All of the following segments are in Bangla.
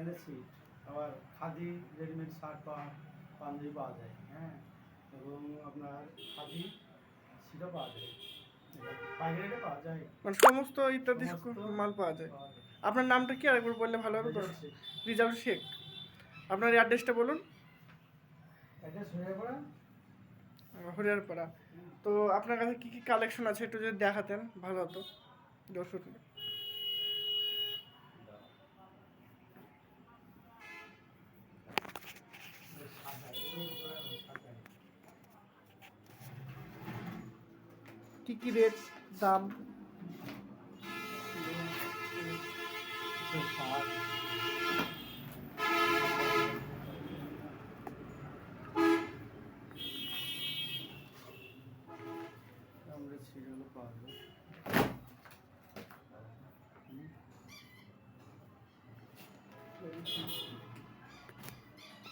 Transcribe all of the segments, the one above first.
প্যান্টের সিট, আবার খাদি রেডিমেড শার্ট পাঞ্জাবি পাওয়া যায়, হ্যাঁ, এবং আপনার খাদি সিটও পাওয়া যায়, পাইকারি রেটে পাওয়া যায়, মানে সমস্ত ইত্যাদি মাল পাওয়া যায়। আপনার নামটা কি আরেকবার বললে ভালো হবে? রিজাউল শেখ। আপনার অ্যাড্রেসটা বলুন। অ্যাড্রেস হরিয়ারপাড়া। হরিয়ারপাড়া। তো আপনার কাছে কি কি কালেকশন আছে একটু যদি দেখাতেন ভালো হতো দর্শক। কি কি রেট দাম? আমরা সিটগুলো পাওয়া যায়,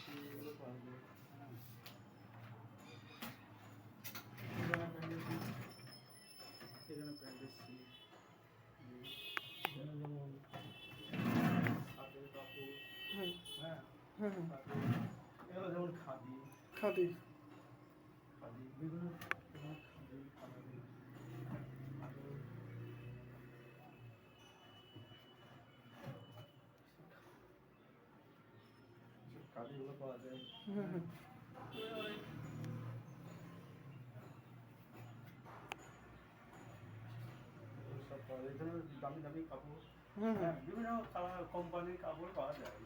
সিটগুলো পাওয়া যায়, এখানে প্যান্টের সিট, এখানে যেমন হাতের কাপড়, হ্যাঁ, এগুলো যেমন খাদি খাদি খাদি বিভিন্ন রকমের খাদি খাদিগুলো পাওয়া যায়, সব পাওয়া যায়, এখানে দামি দামি কাপড়, হ্যাঁ, বিভিন্ন কোম্পানির কাপড় পাওয়া যায়,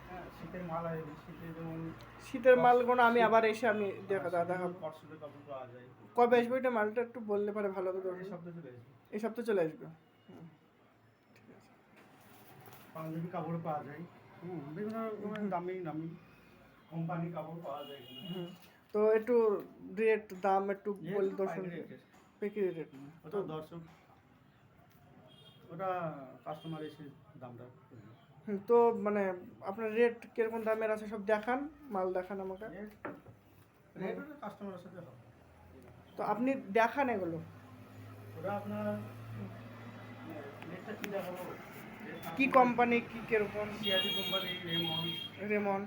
হ্যাঁ, শীতের মাল আছে, শীতের যেমন শীতের মালগুলো আমি আবার এসে আমি দেখাবো। কটসুটের কাপড় পাওয়া যায়। কবে আসবে এটা মালটা একটু বললে পরে ভালো হতো। এই সপ্তাহে চলে আসবে, এই সপ্তাহে চলে আসবে। ঠিক আছে। পাঞ্জাবি কাপড় পাওয়া যায়, বিভিন্ন রকমের দামি দামি কোম্পানির কাপড় পাওয়া যায় এখানে। তো একটু রেট দাম একটু বলে দর্শক। পাইকারি রেট ওটা দর্শক, ওটা কাস্টমার এসে দামটা। তো মানে আপনার রেট কিরকম দামের আছে সব দেখান, মাল দেখান আমাকে। রেট ওটা কাস্টমারের সাথে হবে। তো আপনি দেখান এগুলো। ওটা আপনার রেটটা কী দেখাবো, কি কোম্পানি কি কিরকম? সিআরটি কোম্পানি, রেমন্ড,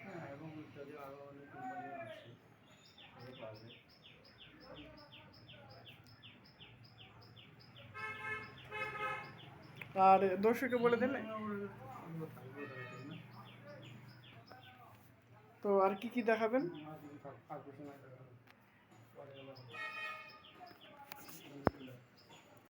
হ্যাঁ, এবং ইত্যাদি আরও অনেক কোম্পানি আছে, ওগুলো পাওয়া যায়। আর দর্শককে বলে দেন। তো আর কি কি দেখাবেন?